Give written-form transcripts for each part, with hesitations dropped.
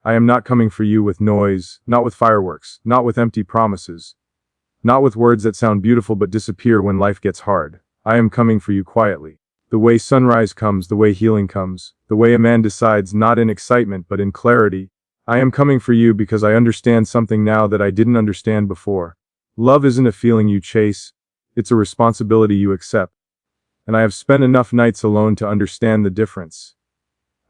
I am not coming for you with noise, not with fireworks, not with empty promises, not with words that sound beautiful but disappear when life gets hard. I am coming for you quietly. The way sunrise comes, the way healing comes, the way a man decides not in excitement but in clarity. I am coming for you because I understand something now that I didn't understand before. Love isn't a feeling you chase, it's a responsibility you accept. And I have spent enough nights alone to understand the difference.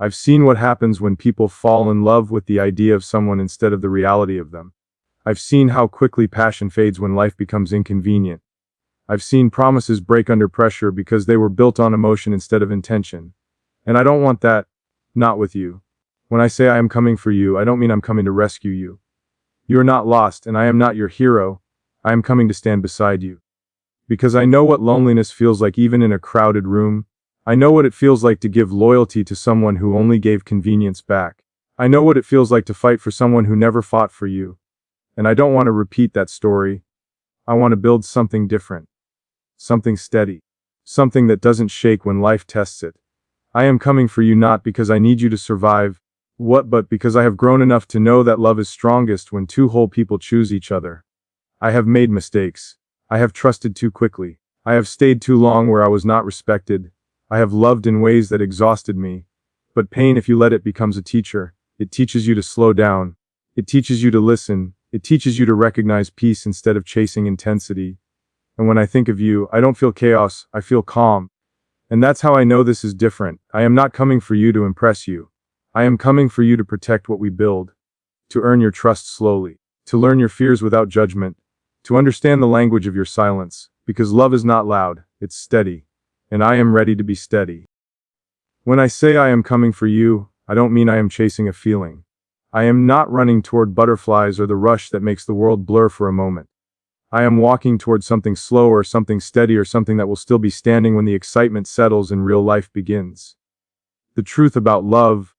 I've seen what happens when people fall in love with the idea of someone instead of the reality of them. I've seen how quickly passion fades when life becomes inconvenient. I've seen promises break under pressure because they were built on emotion instead of intention. And I don't want that, not with you. When I say I am coming for you, I don't mean I'm coming to rescue you. You are not lost, and I am not your hero. I am coming to stand beside you. Because I know what loneliness feels like even in a crowded room. I know what it feels like to give loyalty to someone who only gave convenience back. I know what it feels like to fight for someone who never fought for you. And I don't want to repeat that story. I want to build something different. Something steady. Something that doesn't shake when life tests it. I am coming for you not because I need you to survive, but because I have grown enough to know that love is strongest when two whole people choose each other. I have made mistakes. I have trusted too quickly. I have stayed too long where I was not respected. I have loved in ways that exhausted me. But pain, if you let it, becomes a teacher. It teaches you to slow down. It teaches you to listen. It teaches you to recognize peace instead of chasing intensity. And when I think of you, I don't feel chaos, I feel calm. And that's how I know this is different. I am not coming for you to impress you. I am coming for you to protect what we build. To earn your trust slowly. To learn your fears without judgment. To understand the language of your silence. Because love is not loud, it's steady. And I am ready to be steady. When I say I am coming for you, I don't mean I am chasing a feeling. I am not running toward butterflies or the rush that makes the world blur for a moment. I am walking toward something slower, something steadier, something that will still be standing when the excitement settles and real life begins. The truth about love,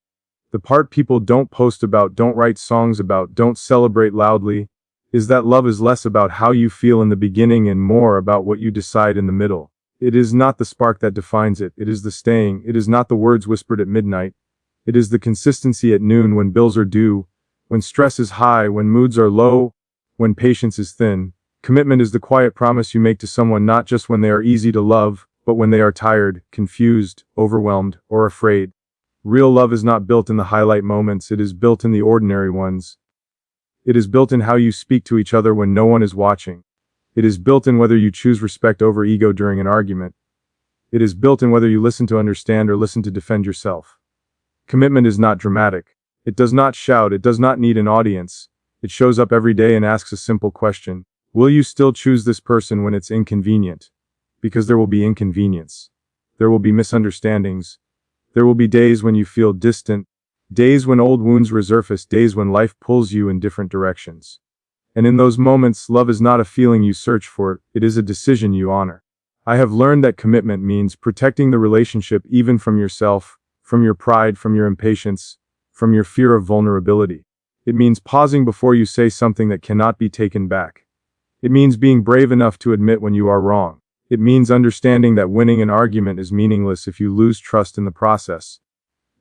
the part people don't post about, don't write songs about, don't celebrate loudly, is that love is less about how you feel in the beginning and more about what you decide in the middle. It is not the spark that defines it, it is the staying. It is not the words whispered at midnight. It is the consistency at noon when bills are due, when stress is high, when moods are low, when patience is thin. Commitment is the quiet promise you make to someone not just when they are easy to love, but when they are tired, confused, overwhelmed, or afraid. Real love is not built in the highlight moments, it is built in the ordinary ones. It is built in how you speak to each other when no one is watching. It is built in whether you choose respect over ego during an argument. It is built in whether you listen to understand or listen to defend yourself. Commitment is not dramatic. It does not shout, it does not need an audience. It shows up every day and asks a simple question. Will you still choose this person when it's inconvenient? Because there will be inconvenience. There will be misunderstandings. There will be days when you feel distant, days when old wounds resurface, days when life pulls you in different directions. And in those moments, love is not a feeling you search for, it is a decision you honor. I have learned that commitment means protecting the relationship even from yourself, from your pride, from your impatience, from your fear of vulnerability. It means pausing before you say something that cannot be taken back. It means being brave enough to admit when you are wrong. It means understanding that winning an argument is meaningless if you lose trust in the process.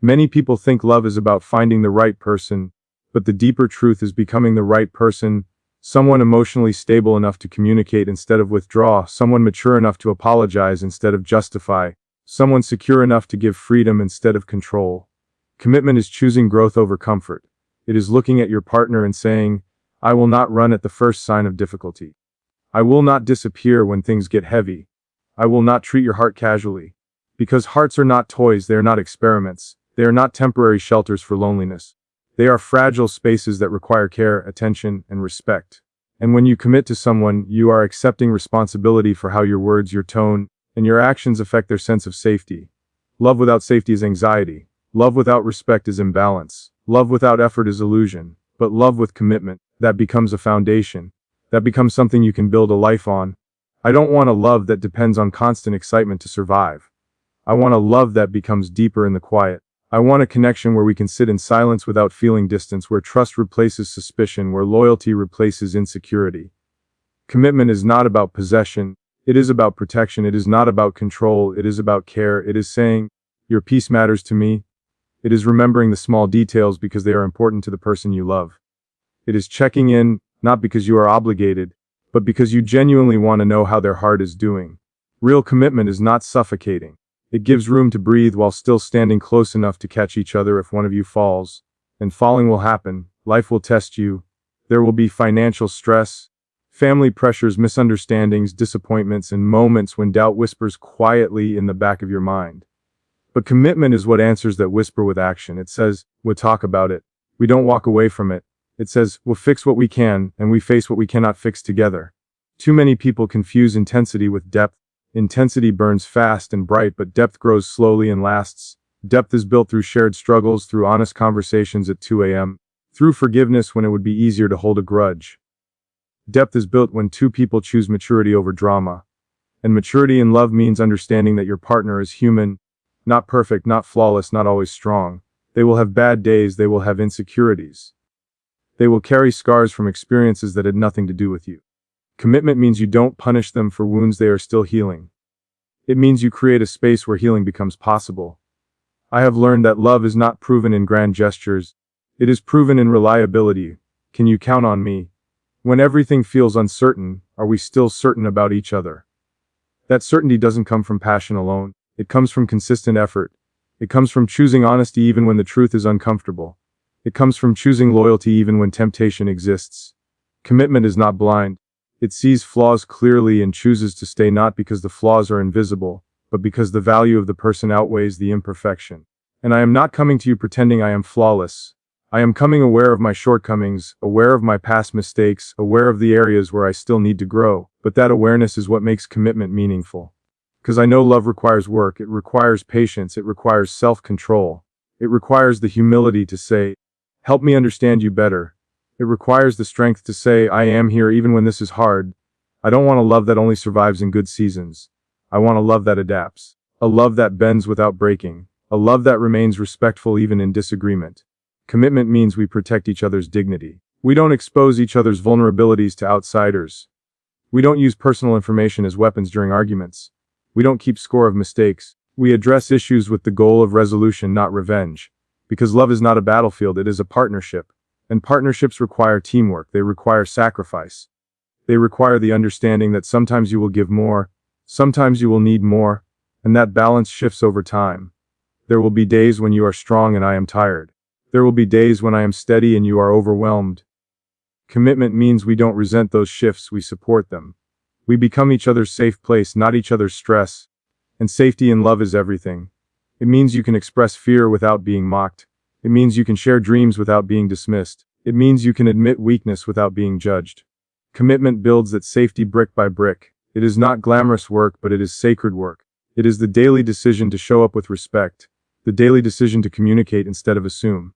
Many people think love is about finding the right person, but the deeper truth is becoming the right person, someone emotionally stable enough to communicate instead of withdraw, someone mature enough to apologize instead of justify, someone secure enough to give freedom instead of control. Commitment is choosing growth over comfort. It is looking at your partner and saying, I will not run at the first sign of difficulty. I will not disappear when things get heavy. I will not treat your heart casually. Because hearts are not toys, they are not experiments. They are not temporary shelters for loneliness. They are fragile spaces that require care, attention, and respect. And when you commit to someone, you are accepting responsibility for how your words, your tone, and your actions affect their sense of safety. Love without safety is anxiety. Love without respect is imbalance. Love without effort is illusion. But love with commitment, that becomes a foundation. That becomes something you can build a life on. I don't want a love that depends on constant excitement to survive. I want a love that becomes deeper in the quiet. I want a connection where we can sit in silence without feeling distance, where trust replaces suspicion, where loyalty replaces insecurity. Commitment is not about possession. It is about protection. It is not about control. It is about care. It is saying, your peace matters to me. It is remembering the small details because they are important to the person you love. It is checking in, not because you are obligated, but because you genuinely want to know how their heart is doing. Real commitment is not suffocating. It gives room to breathe while still standing close enough to catch each other if one of you falls. And falling will happen, life will test you, there will be financial stress, family pressures, misunderstandings, disappointments, and moments when doubt whispers quietly in the back of your mind. But commitment is what answers that whisper with action. It says, we'll talk about it. We don't walk away from it. It says, we'll fix what we can, and we face what we cannot fix together. Too many people confuse intensity with depth. Intensity burns fast and bright, but depth grows slowly and lasts. Depth is built through shared struggles, through honest conversations at 2 a.m., through forgiveness when it would be easier to hold a grudge. Depth is built when two people choose maturity over drama. And maturity in love means understanding that your partner is human, not perfect, not flawless, not always strong. They will have bad days, they will have insecurities. They will carry scars from experiences that had nothing to do with you. Commitment means you don't punish them for wounds they are still healing. It means you create a space where healing becomes possible. I have learned that love is not proven in grand gestures. It is proven in reliability. Can you count on me? When everything feels uncertain, are we still certain about each other? That certainty doesn't come from passion alone. It comes from consistent effort. It comes from choosing honesty even when the truth is uncomfortable. It comes from choosing loyalty even when temptation exists. Commitment is not blind. It sees flaws clearly and chooses to stay, not because the flaws are invisible, but because the value of the person outweighs the imperfection. And I am not coming to you pretending I am flawless. I am coming aware of my shortcomings, aware of my past mistakes, aware of the areas where I still need to grow. But that awareness is what makes commitment meaningful. Because I know love requires work, it requires patience, it requires self-control. It requires the humility to say, help me understand you better. It requires the strength to say, I am here even when this is hard. I don't want a love that only survives in good seasons. I want a love that adapts. A love that bends without breaking. A love that remains respectful even in disagreement. Commitment means we protect each other's dignity. We don't expose each other's vulnerabilities to outsiders. We don't use personal information as weapons during arguments. We don't keep score of mistakes. We address issues with the goal of resolution, not revenge. Because love is not a battlefield, it is a partnership. And partnerships require teamwork, they require sacrifice. They require the understanding that sometimes you will give more, sometimes you will need more, and that balance shifts over time. There will be days when you are strong and I am tired. There will be days when I am steady and you are overwhelmed. Commitment means we don't resent those shifts, we support them. We become each other's safe place, not each other's stress. And safety in love is everything. It means you can express fear without being mocked. It means you can share dreams without being dismissed. It means you can admit weakness without being judged. Commitment builds that safety brick by brick. It is not glamorous work, but it is sacred work. It is the daily decision to show up with respect. The daily decision to communicate instead of assume.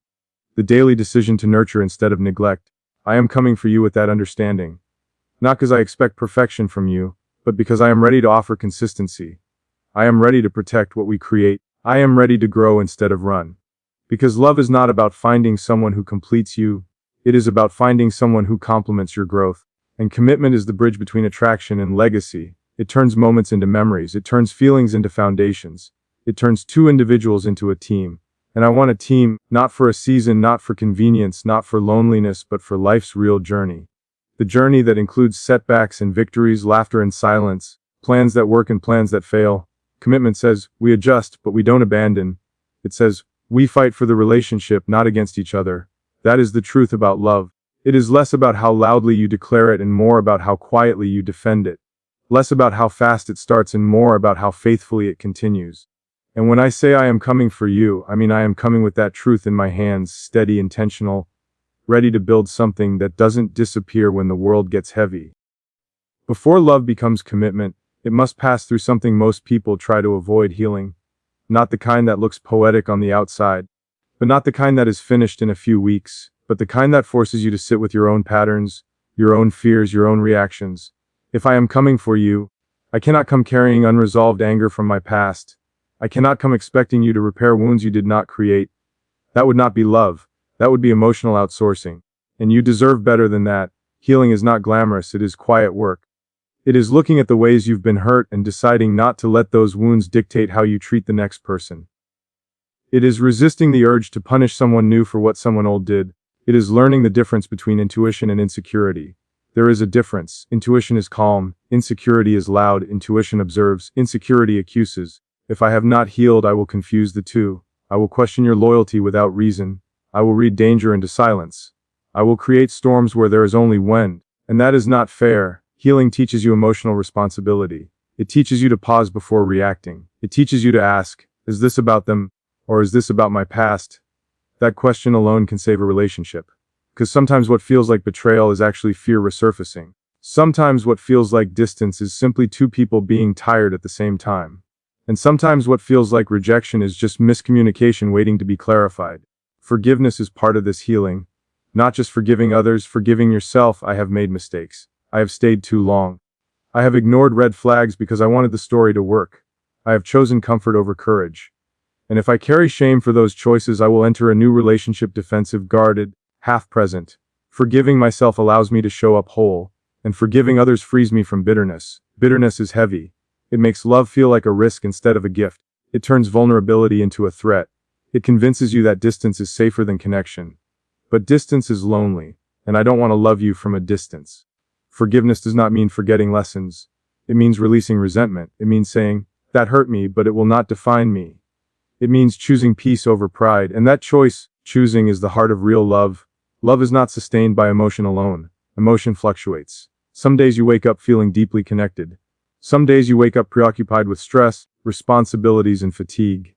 The daily decision to nurture instead of neglect. I am coming for you with that understanding. Not because I expect perfection from you, but because I am ready to offer consistency. I am ready to protect what we create. I am ready to grow instead of run. Because love is not about finding someone who completes you. It is about finding someone who complements your growth. And commitment is the bridge between attraction and legacy. It turns moments into memories. It turns feelings into foundations. It turns two individuals into a team. And I want a team, not for a season, not for convenience, not for loneliness, but for life's real journey. The journey that includes setbacks and victories, laughter and silence, plans that work and plans that fail. Commitment says, we adjust, but we don't abandon. It says, we fight for the relationship, not against each other. That is the truth about love. It is less about how loudly you declare it and more about how quietly you defend it. Less about how fast it starts and more about how faithfully it continues. And when I say I am coming for you, I mean I am coming with that truth in my hands, steady, intentional, ready to build something that doesn't disappear when the world gets heavy. Before love becomes commitment, it must pass through something most people try to avoid: healing. Not the kind that looks poetic on the outside, but not the kind that is finished in a few weeks, but the kind that forces you to sit with your own patterns, your own fears, your own reactions. If I am coming for you, I cannot come carrying unresolved anger from my past. I cannot come expecting you to repair wounds you did not create. That would not be love. That would be emotional outsourcing. And you deserve better than that. Healing is not glamorous, it is quiet work. It is looking at the ways you've been hurt and deciding not to let those wounds dictate how you treat the next person. It is resisting the urge to punish someone new for what someone old did. It is learning the difference between intuition and insecurity. There is a difference. Intuition is calm, insecurity is loud. Intuition observes, insecurity accuses. If I have not healed, I will confuse the two. I will question your loyalty without reason. I will read danger into silence. I will create storms where there is only wind. And that is not fair. Healing teaches you emotional responsibility. It teaches you to pause before reacting. It teaches you to ask, is this about them? Or is this about my past? That question alone can save a relationship. Because sometimes what feels like betrayal is actually fear resurfacing. Sometimes what feels like distance is simply two people being tired at the same time. And sometimes what feels like rejection is just miscommunication waiting to be clarified. Forgiveness is part of this healing. Not just forgiving others, forgiving yourself. I have made mistakes. I have stayed too long. I have ignored red flags because I wanted the story to work. I have chosen comfort over courage. And if I carry shame for those choices, I will enter a new relationship defensive, guarded, half present. Forgiving myself allows me to show up whole, and forgiving others frees me from bitterness. Bitterness is heavy. It makes love feel like a risk instead of a gift. It turns vulnerability into a threat. It convinces you that distance is safer than connection. But distance is lonely, and I don't want to love you from a distance. Forgiveness does not mean forgetting lessons. It means releasing resentment. It means saying, that hurt me, but it will not define me. It means choosing peace over pride, and that choice, choosing, is the heart of real love. Love is not sustained by emotion alone. Emotion fluctuates. Some days you wake up feeling deeply connected. Some days you wake up preoccupied with stress, responsibilities, and fatigue.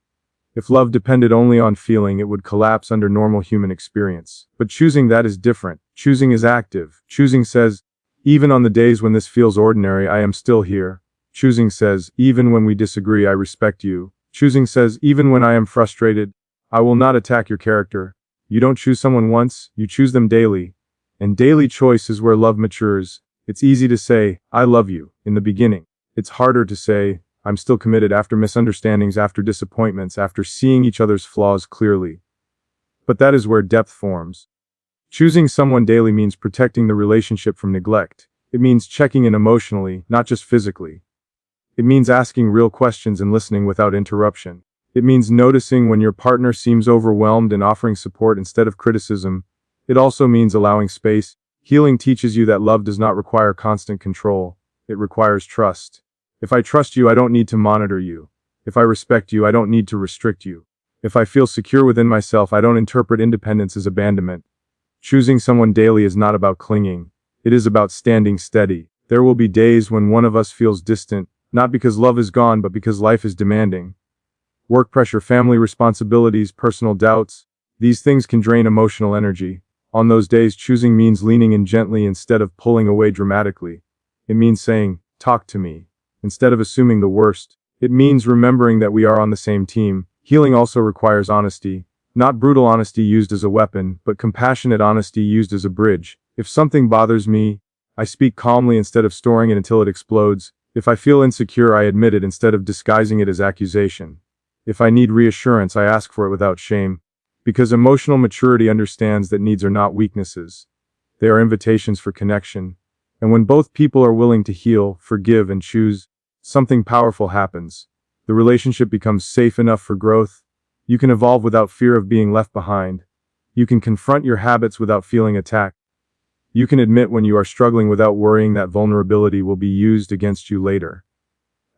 If love depended only on feeling, it would collapse under normal human experience. But choosing that is different. Choosing is active. Choosing says, even on the days when this feels ordinary, I am still here. Choosing says, even when we disagree, I respect you. Choosing says, even when I am frustrated, I will not attack your character. You don't choose someone once, you choose them daily. And daily choice is where love matures. It's easy to say, I love you, in the beginning. It's harder to say, I'm still committed after misunderstandings, after disappointments, after seeing each other's flaws clearly. But that is where depth forms. Choosing someone daily means protecting the relationship from neglect. It means checking in emotionally, not just physically. It means asking real questions and listening without interruption. It means noticing when your partner seems overwhelmed and offering support instead of criticism. It also means allowing space. Healing teaches you that love does not require constant control. It requires trust. If I trust you, I don't need to monitor you. If I respect you, I don't need to restrict you. If I feel secure within myself, I don't interpret independence as abandonment. Choosing someone daily is not about clinging. It is about standing steady. There will be days when one of us feels distant, not because love is gone, but because life is demanding. Work pressure, family responsibilities, personal doubts, these things can drain emotional energy. On those days, choosing means leaning in gently instead of pulling away dramatically. It means saying, talk to me, instead of assuming the worst. It means remembering that we are on the same team. Healing also requires honesty. Not brutal honesty used as a weapon, but compassionate honesty used as a bridge. If something bothers me, I speak calmly instead of storing it until it explodes. If I feel insecure, I admit it instead of disguising it as accusation. If I need reassurance, I ask for it without shame. Because emotional maturity understands that needs are not weaknesses. They are invitations for connection. And when both people are willing to heal, forgive, and choose, something powerful happens. The relationship becomes safe enough for growth. You can evolve without fear of being left behind. You can confront your habits without feeling attacked. You can admit when you are struggling without worrying that vulnerability will be used against you later.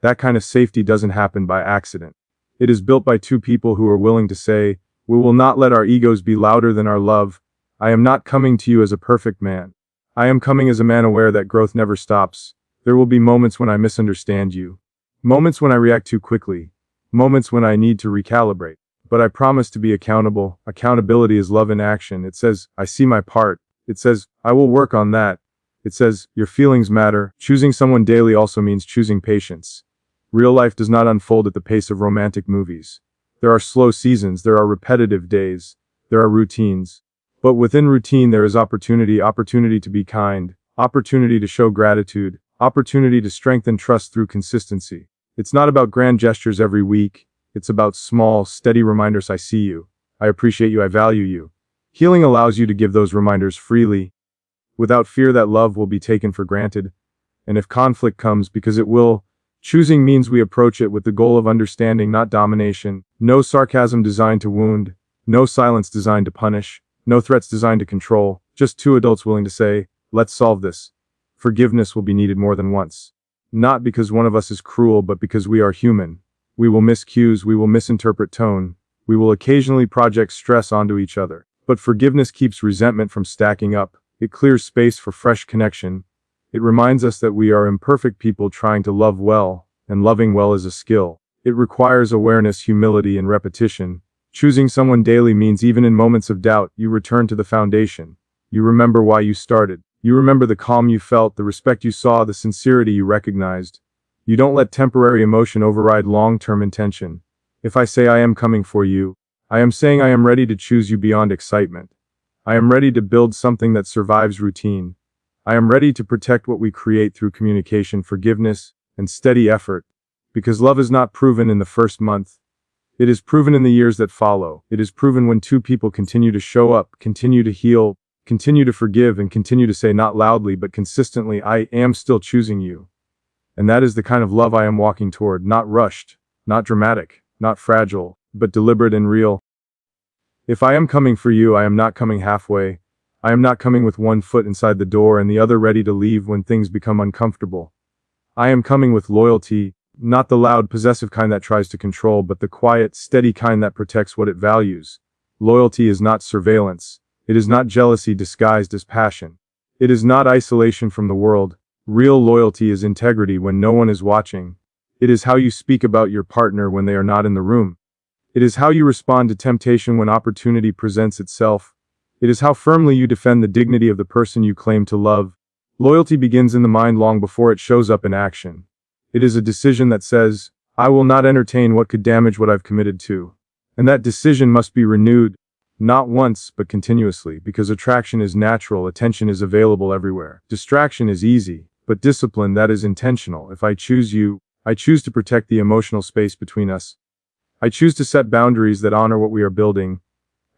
That kind of safety doesn't happen by accident. It is built by two people who are willing to say, we will not let our egos be louder than our love. I am not coming to you as a perfect man. I am coming as a man aware that growth never stops. There will be moments when I misunderstand you. Moments when I react too quickly. Moments when I need to recalibrate. But I promise to be accountable. Accountability is love in action. It says, I see my part. It says, I will work on that. It says, your feelings matter. Choosing someone daily also means choosing patience. Real life does not unfold at the pace of romantic movies. There are slow seasons, there are repetitive days, there are routines. But within routine there is opportunity to be kind, opportunity to show gratitude, opportunity to strengthen trust through consistency. It's not about grand gestures every week, it's about small, steady reminders. I see you, I appreciate you, I value you. Healing allows you to give those reminders freely, without fear that love will be taken for granted. And if conflict comes, because it will, Choosing means we approach it with the goal of understanding, not domination. No sarcasm designed to wound, no silence designed to punish, no threats designed to control, just two adults willing to say, let's solve this. Forgiveness will be needed more than once. Not because one of us is cruel, but because we are human. We will miss cues, we will misinterpret tone, we will occasionally project stress onto each other. But forgiveness keeps resentment from stacking up. It clears space for fresh connection. It reminds us that we are imperfect people trying to love well, and loving well is a skill. It requires awareness, humility, and repetition. Choosing someone daily means even in moments of doubt, you return to the foundation. You remember why you started. You remember the calm you felt, the respect you saw, the sincerity you recognized. You don't let temporary emotion override long-term intention. If I say I am coming for you, I am saying I am ready to choose you beyond excitement. I am ready to build something that survives routine. I am ready to protect what we create through communication, forgiveness, and steady effort. Because love is not proven in the first month. It is proven in the years that follow. It is proven when two people continue to show up, continue to heal, continue to forgive, and continue to say not loudly but consistently, I am still choosing you. And that is the kind of love I am walking toward, not rushed, not dramatic, not fragile, but deliberate and real. If I am coming for you, I am not coming halfway. I am not coming with one foot inside the door and the other ready to leave when things become uncomfortable. I am coming with loyalty, not the loud, possessive kind that tries to control, but the quiet, steady kind that protects what it values. Loyalty is not surveillance. It is not jealousy disguised as passion. It is not isolation from the world. Real loyalty is integrity when no one is watching. It is how you speak about your partner when they are not in the room. It is how you respond to temptation when opportunity presents itself. It is how firmly you defend the dignity of the person you claim to love. Loyalty begins in the mind long before it shows up in action. It is a decision that says, I will not entertain what could damage what I've committed to. And that decision must be renewed, not once, but continuously, because attraction is natural, attention is available everywhere. Distraction is easy, but discipline, that is intentional. If I choose you, I choose to protect the emotional space between us. I choose to set boundaries that honor what we are building.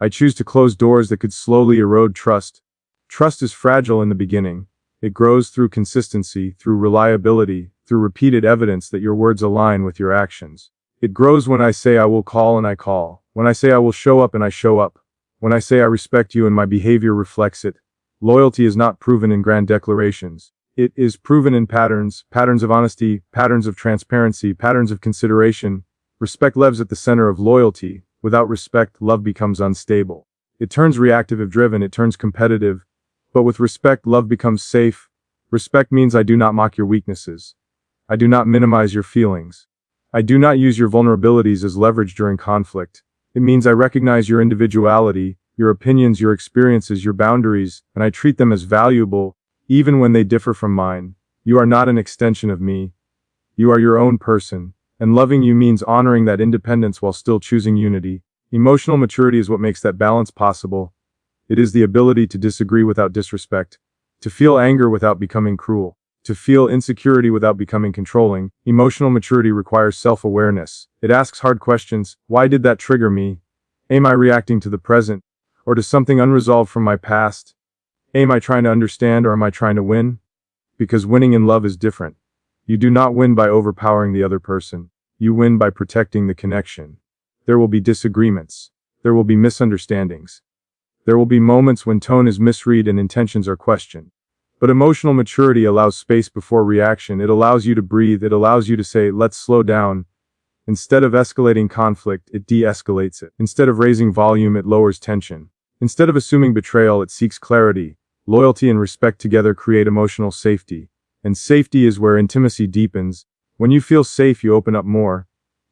I choose to close doors that could slowly erode trust. Trust is fragile in the beginning. It grows through consistency, through reliability, through repeated evidence that your words align with your actions. It grows when I say I will call and I call. When I say I will show up and I show up. When I say I respect you and my behavior reflects it. Loyalty is not proven in grand declarations. It is proven in patterns, patterns of honesty, patterns of transparency, patterns of consideration. Respect lives at the center of loyalty. Without respect, love becomes unstable. It turns reactive if driven, it turns competitive. But with respect, love becomes safe. Respect means I do not mock your weaknesses. I do not minimize your feelings. I do not use your vulnerabilities as leverage during conflict. It means I recognize your individuality, your opinions, your experiences, your boundaries, and I treat them as valuable, even when they differ from mine. You are not an extension of me. You are your own person. And loving you means honoring that independence while still choosing unity. Emotional maturity is what makes that balance possible. It is the ability to disagree without disrespect, to feel anger without becoming cruel, to feel insecurity without becoming controlling. Emotional maturity requires self-awareness. It asks hard questions. Why did that trigger me? Am I reacting to the present, or to something unresolved from my past? Am I trying to understand, or am I trying to win? Because winning in love is different. You do not win by overpowering the other person. You win by protecting the connection. There will be disagreements. There will be misunderstandings. There will be moments when tone is misread and intentions are questioned. But emotional maturity allows space before reaction. It allows you to breathe. It allows you to say, let's slow down. Instead of escalating conflict, it de-escalates it. Instead of raising volume, it lowers tension. Instead of assuming betrayal, it seeks clarity. Loyalty and respect together create emotional safety. And safety is where intimacy deepens. When you feel safe, you open up more.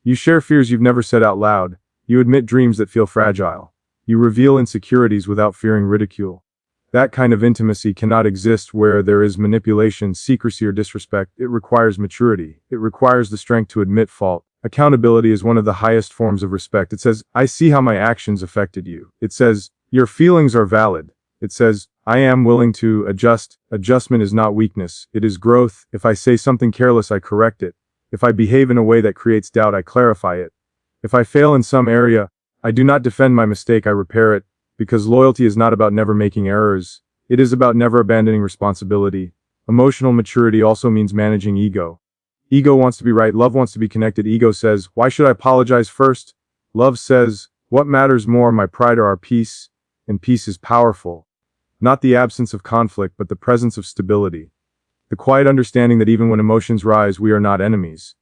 You share fears you've never said out loud. You admit dreams that feel fragile. You reveal insecurities without fearing ridicule. That kind of intimacy cannot exist where there is manipulation, secrecy, or disrespect. It requires maturity. It requires the strength to admit fault. Accountability is one of the highest forms of respect. It says, I see how my actions affected you. It says, your feelings are valid. It says, I am willing to adjust. Adjustment is not weakness, it is growth. If I say something careless, I correct it. If I behave in a way that creates doubt, I clarify it. If I fail in some area, I do not defend my mistake, I repair it. Because loyalty is not about never making errors. It is about never abandoning responsibility. Emotional maturity also means managing ego. Ego wants to be right, love wants to be connected. Ego says, why should I apologize first? Love says, what matters more, my pride or our peace? And peace is powerful. Not the absence of conflict, but the presence of stability. The quiet understanding that even when emotions rise, we are not enemies.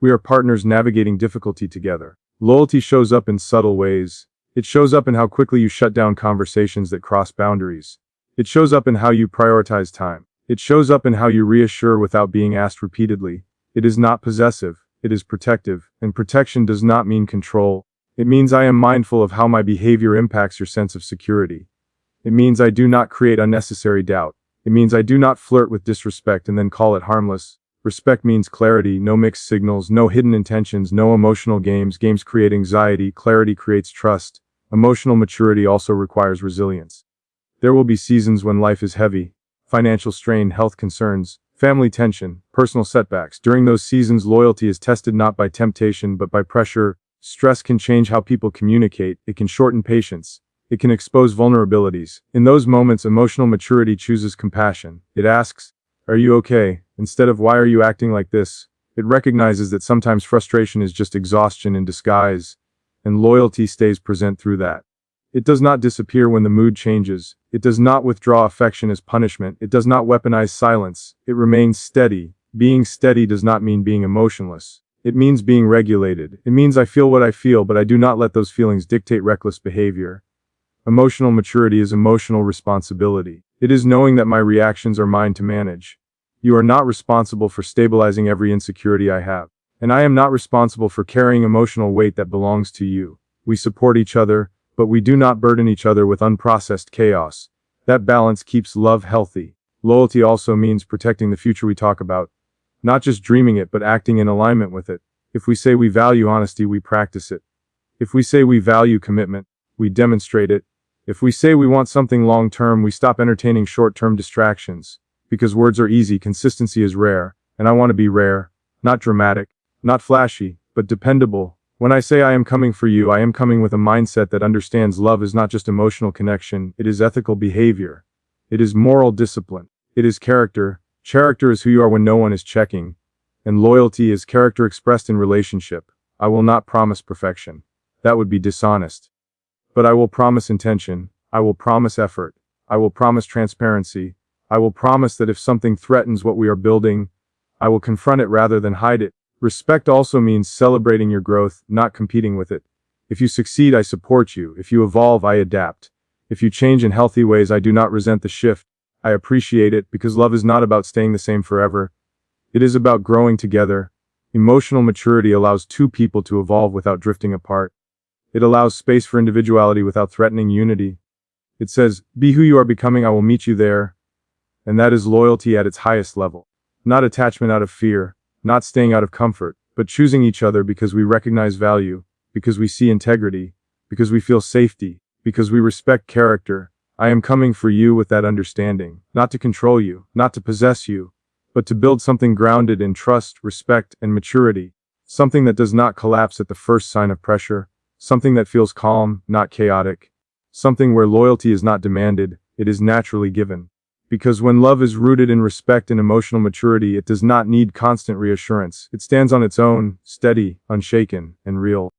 We are partners navigating difficulty together. Loyalty shows up in subtle ways. It shows up in how quickly you shut down conversations that cross boundaries. It shows up in how you prioritize time. It shows up in how you reassure without being asked repeatedly. It is not possessive, it is protective, and protection does not mean control. It means I am mindful of how my behavior impacts your sense of security. It means I do not create unnecessary doubt. It means I do not flirt with disrespect and then call it harmless. Respect means clarity, no mixed signals, no hidden intentions, no emotional games. Games create anxiety, clarity creates trust. Emotional maturity also requires resilience. There will be seasons when life is heavy. Financial strain, health concerns, family tension, personal setbacks. During those seasons, loyalty is tested not by temptation but by pressure. Stress can change how people communicate. It can shorten patience. It can expose vulnerabilities. In those moments, emotional maturity chooses compassion. It asks, are you okay? Instead of why are you acting like this? It recognizes that sometimes frustration is just exhaustion in disguise, and loyalty stays present through that. It does not disappear when the mood changes. It does not withdraw affection as punishment. It does not weaponize silence. It remains steady. Being steady does not mean being emotionless. It means being regulated. It means I feel what I feel, but I do not let those feelings dictate reckless behavior. Emotional maturity is emotional responsibility. It is knowing that my reactions are mine to manage. You are not responsible for stabilizing every insecurity I have. And I am not responsible for carrying emotional weight that belongs to you. We support each other, but we do not burden each other with unprocessed chaos. That balance keeps love healthy. Loyalty also means protecting the future we talk about. Not just dreaming it, but acting in alignment with it. If we say we value honesty, we practice it. If we say we value commitment, we demonstrate it. If we say we want something long-term, we stop entertaining short-term distractions. Because words are easy, consistency is rare, and I want to be rare, not dramatic, not flashy, but dependable. When I say I am coming for you, I am coming with a mindset that understands love is not just emotional connection, it is ethical behavior. It is moral discipline. It is character. Character is who you are when no one is checking. And loyalty is character expressed in relationship. I will not promise perfection. That would be dishonest. But I will promise intention. I will promise effort. I will promise transparency. I will promise that if something threatens what we are building, I will confront it rather than hide it. Respect also means celebrating your growth, not competing with it. If you succeed, I support you. If you evolve, I adapt. If you change in healthy ways, I do not resent the shift. I appreciate it because love is not about staying the same forever. It is about growing together. Emotional maturity allows two people to evolve without drifting apart. It allows space for individuality without threatening unity. It says, be who you are becoming, I will meet you there. And that is loyalty at its highest level. Not attachment out of fear. Not staying out of comfort, but choosing each other because we recognize value, because we see integrity, because we feel safety, because we respect character. I am coming for you with that understanding, not to control you, not to possess you, but to build something grounded in trust, respect, and maturity. Something that does not collapse at the first sign of pressure. Something that feels calm, not chaotic. Something where loyalty is not demanded, it is naturally given. Because when love is rooted in respect and emotional maturity, it does not need constant reassurance. It stands on its own, steady, unshaken, and real.